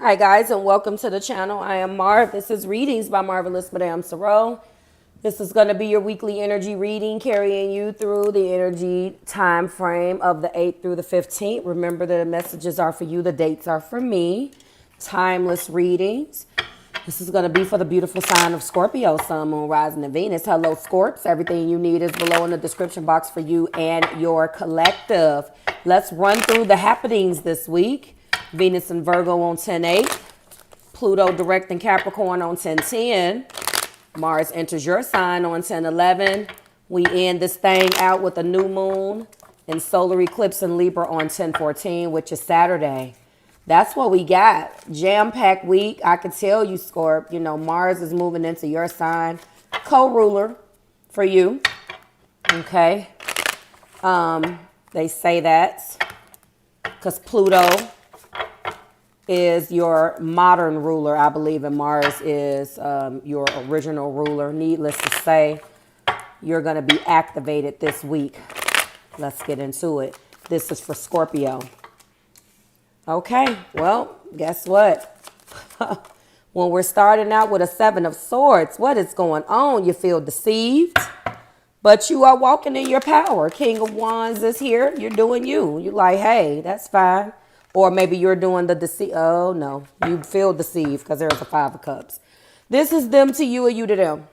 Hi guys, and welcome to the channel. I am Marv. This is Readings by Marvelous Madame Tarot. This is going to be your weekly energy reading, carrying you through the energy time frame of the 8th through the 15th. Remember, the messages are for you, the dates are for me. Timeless readings. This is going to be for the beautiful sign of Scorpio, Sun, Moon, Rising, and Venus. Hello, Scorps. Everything you need is below in the description box for you and your collective. Let's run through the happenings this week. Venus and Virgo on 10-8. Pluto direct in Capricorn on 10-10. Mars enters your sign on 10-11. We end this thing out with a new moon and solar eclipse in Libra on 10-14, which is Saturday. That's what we got. Jam-packed week. I can tell you, Scorp, you know, Mars is moving into your sign. Co-ruler for you. Okay. They say that because Pluto is your modern ruler, I believe, and Mars is your original ruler. Needless to say, you're going to be activated this week. Let's get into it. This is for Scorpio. Okay, well, guess what? When we're starting out with a 7 of Swords, what is going on? You feel deceived, but you are walking in your power. King of Wands is here. You're doing you. You're like, hey, that's fine. Or maybe you're doing the deceit. Oh, no. You feel deceived because there's a 5 of Cups. This is them to you or you to them.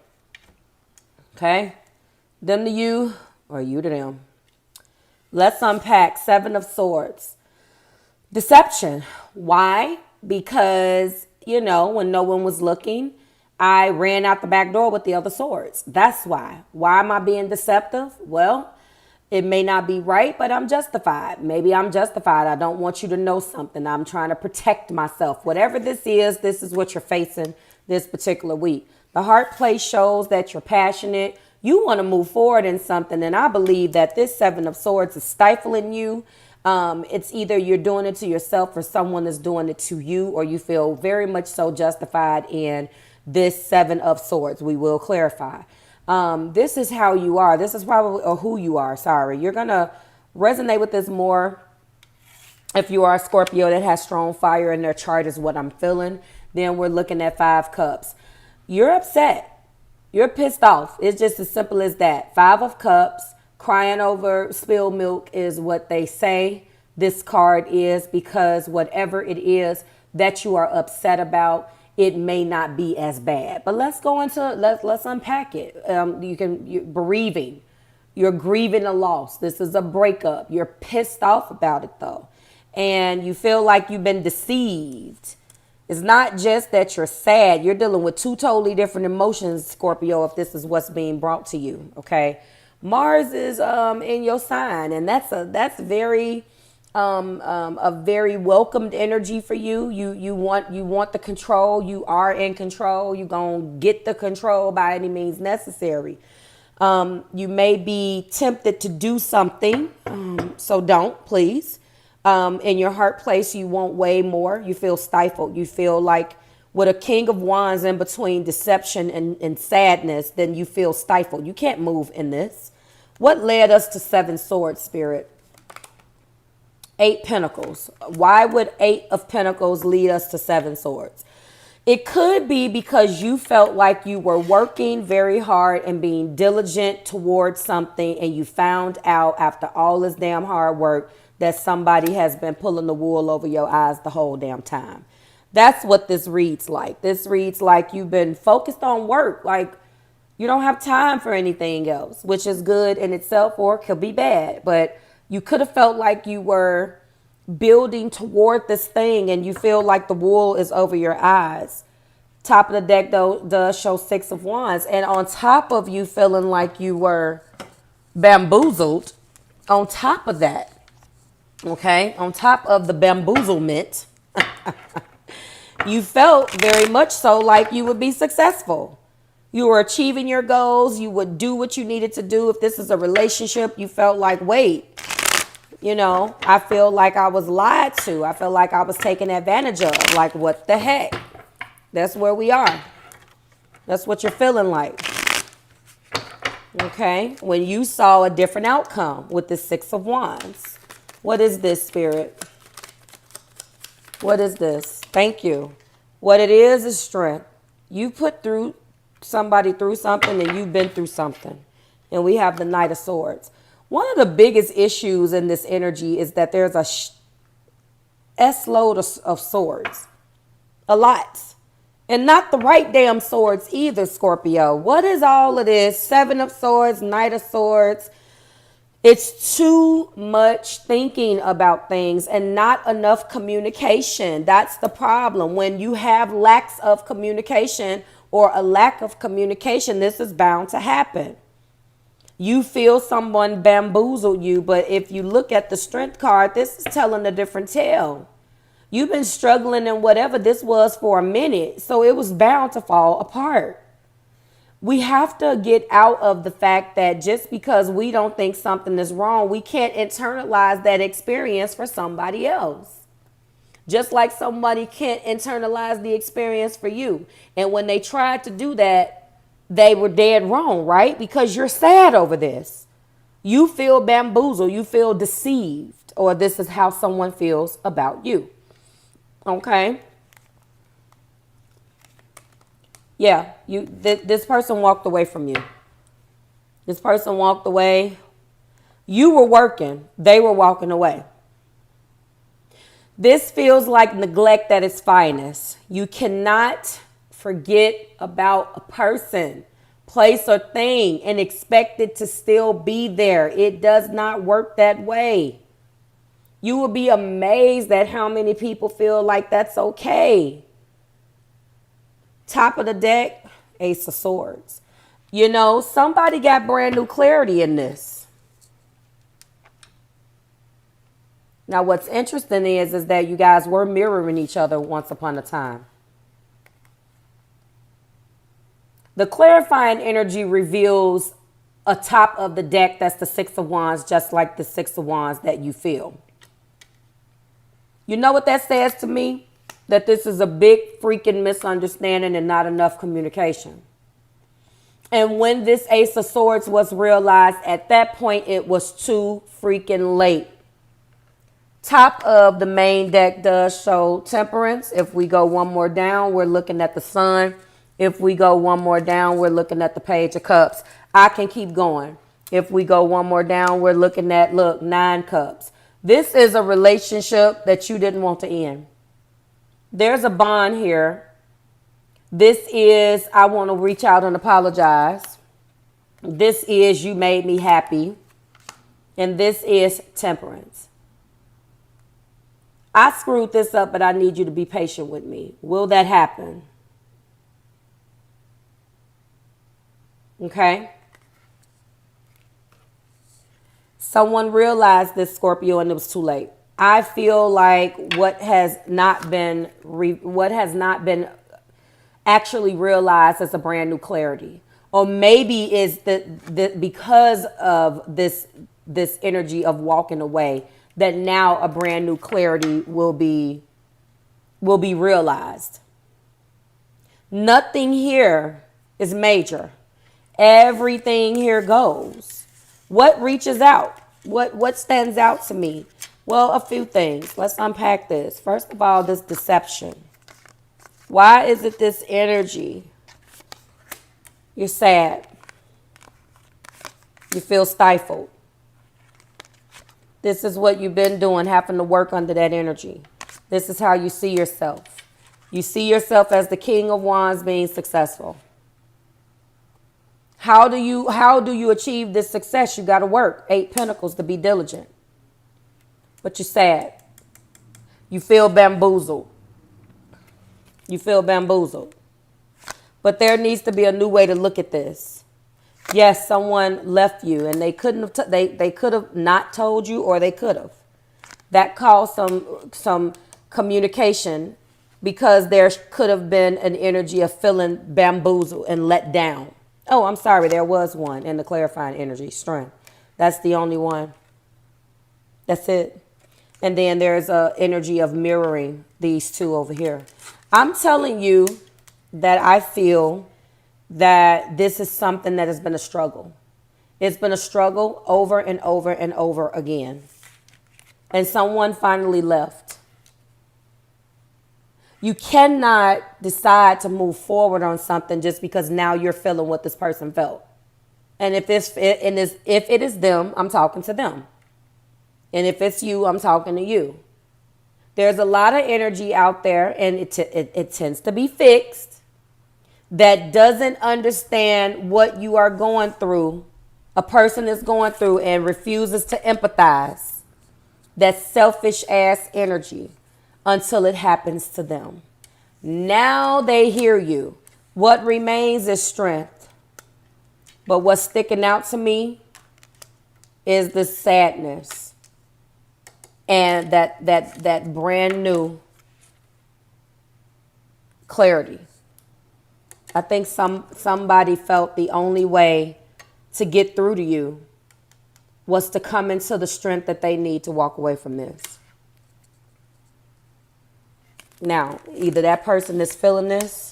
Okay? Them to you or you to them. Let's unpack 7 of Swords. Deception. Why? Because, you know, when no one was looking, I ran out the back door with the other swords. That's why. Why am I being deceptive? Well, it may not be right, but I'm justified. Maybe I'm justified. I don't want you to know something. I'm trying to protect myself. Whatever this is what you're facing this particular week. The heart place shows that you're passionate. You want to move forward in something. And I believe that this 7 of Swords is stifling you. It's either you're doing it to yourself or someone is doing it to you, or you feel very much so justified in this 7 of Swords. We will clarify. This is how you are. This is probably, or who you are. Sorry. You're going to resonate with this more if you are a Scorpio that has strong fire in their chart is what I'm feeling. Then we're looking at 5 Cups. You're upset. You're pissed off. It's just as simple as that. 5 of Cups, crying over spilled milk is what they say this card is, because whatever it is that you are upset about, it may not be as bad. But let's go into, let's unpack it. You're bereaving. You're grieving a loss. This is a breakup. You're pissed off about it though. And you feel like you've been deceived. It's not just that you're sad. You're dealing with 2 totally different emotions, Scorpio, if this is what's being brought to you. Okay. Mars is in your sign, and that's very a very welcomed energy for you. You want the control. You are in control. You're going to get the control by any means necessary. You may be tempted to do something, so don't, please. In your heart place, you want way more. You feel stifled. You feel like with a King of Wands in between deception and sadness, then you feel stifled. You can't move in this. What led us to 7 Swords, Spirit? 8 Pentacles. Why would 8 of Pentacles lead us to 7 Swords? It could be because you felt like you were working very hard and being diligent towards something, and you found out after all this damn hard work that somebody has been pulling the wool over your eyes the whole damn time. That's what this reads like. This reads like you've been focused on work. Like you don't have time for anything else, which is good in itself or could be bad. But you could have felt like you were building toward this thing and you feel like the wool is over your eyes. Top of the deck, though, does show 6 of Wands. And on top of you feeling like you were bamboozled, on top of that, okay, on top of the bamboozlement, you felt very much so like you would be successful. You were achieving your goals. You would do what you needed to do. If this is a relationship, you felt like, wait, you know, I feel like I was lied to. I felt like I was taken advantage of. Like, what the heck? That's where we are. That's what you're feeling like. Okay. When you saw a different outcome with the 6 of Wands. What is this, Spirit? What is this? Thank you. What it is strength. You put through somebody through something and you've been through something. And we have the Knight of Swords. One of the biggest issues in this energy is that there's a S-load of swords. A lot. And not the right damn swords either, Scorpio. What is all of this? Seven of Swords, Knight of Swords. It's too much thinking about things and not enough communication. That's the problem. When you have lacks of communication or a lack of communication, this is bound to happen. You feel someone bamboozle you, but if you look at the Strength card, this is telling a different tale. You've been struggling in whatever this was for a minute, so it was bound to fall apart. We have to get out of the fact that just because we don't think something is wrong, we can't internalize that experience for somebody else. Just like somebody can't internalize the experience for you. And when they tried to do that, they were dead wrong, right? Because you're sad over this. You feel bamboozled, you feel deceived, or this is how someone feels about you. Okay? Yeah, this person walked away from you. This person walked away. You were working. They were walking away. This feels like neglect at its finest. You cannot forget about a person, place, or thing and expect it to still be there. It does not work that way. You will be amazed at how many people feel like that's okay. Top of the deck, Ace of Swords. You know, somebody got brand new clarity in this. Now, what's interesting is that you guys were mirroring each other once upon a time. The clarifying energy reveals a top of the deck that's the Six of Wands, just like the Six of Wands that you feel. You know what that says to me? That this is a big freaking misunderstanding and not enough communication. And when this Ace of Swords was realized, at that point, it was too freaking late. Top of the main deck does show Temperance. If we go one more down, we're looking at the Sun. If we go one more down, we're looking at the Page of Cups. I can keep going. If we go one more down, we're looking at, look, 9 Cups. This is a relationship that you didn't want to end. There's a bond here. This is, I want to reach out and apologize. This is, you made me happy. And this is Temperance. I screwed this up, but I need you to be patient with me. Will that happen? Okay. Someone realized this, Scorpio, and it was too late. I feel like what has not been actually realized as a brand new clarity, or maybe is that because of this energy of walking away, that now a brand new clarity will be realized. Nothing here is major. Everything here goes. What reaches out? What stands out to me? Well, a few things. Let's unpack this. First of all, this deception. Why is it this energy? You're sad. You feel stifled. This is what you've been doing, having to work under that energy. This is how you see yourself. You see yourself as the King of Wands being successful. How do you achieve this success? You got to work. 8 Pentacles, to be diligent. But you're sad. You feel bamboozled. You feel bamboozled. But there needs to be a new way to look at this. Yes, someone left you and they couldn't have they could have not told you, or they could have. That caused some communication, because there could have been an energy of feeling bamboozled and let down. Oh, I'm sorry, there was one in the clarifying energy, Strength. That's the only one. That's it. And then there's a energy of mirroring these two over here. I'm telling you that I feel that this is something that has been a struggle. It's been a struggle over and over and over again. And someone finally left. You cannot decide to move forward on something just because now you're feeling what this person felt. And if it is them, I'm talking to them. And if it's you, I'm talking to you. There's a lot of energy out there, and it tends to be fixed, that doesn't understand what you are going through. A person is going through and refuses to empathize. That's selfish ass energy until it happens to them. Now they hear you. What remains is strength. But what's sticking out to me is the sadness and that brand new clarity. I think somebody felt the only way to get through to you was to come into the strength that they need to walk away from this. Now, either that person is feeling this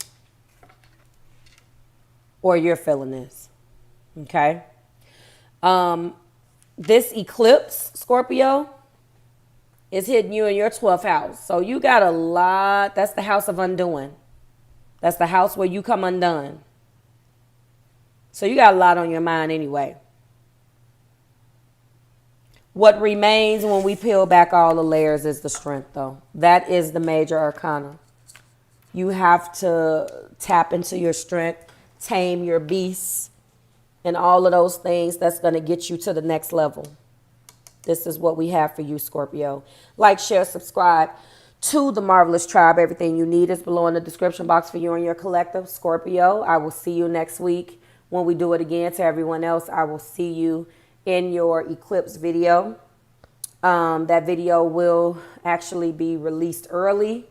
or you're feeling this. Okay? This eclipse, Scorpio, is hitting you in your 12th house. So you got a lot. That's the house of undoing. That's the house where you come undone. So you got a lot on your mind anyway. What remains when we peel back all the layers is the strength, though. That is the major arcana. You have to tap into your strength, tame your beasts, and all of those things that's going to get you to the next level. This is what we have for you, Scorpio. Like, share, subscribe to the Marvelous Tribe. Everything you need is below in the description box for you and your collective, Scorpio. I will see you next week when we do it again. To everyone else, I will see you in your eclipse video. That video will actually be released early.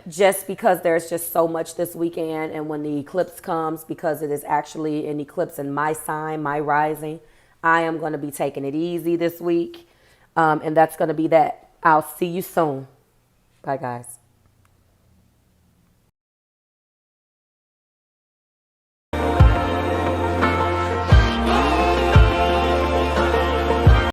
Just because there's just so much this weekend, and when the eclipse comes, because it is actually an eclipse in my sign, my rising, I am going to be taking it easy this week. And that's going to be that. I'll see you soon. Bye, guys.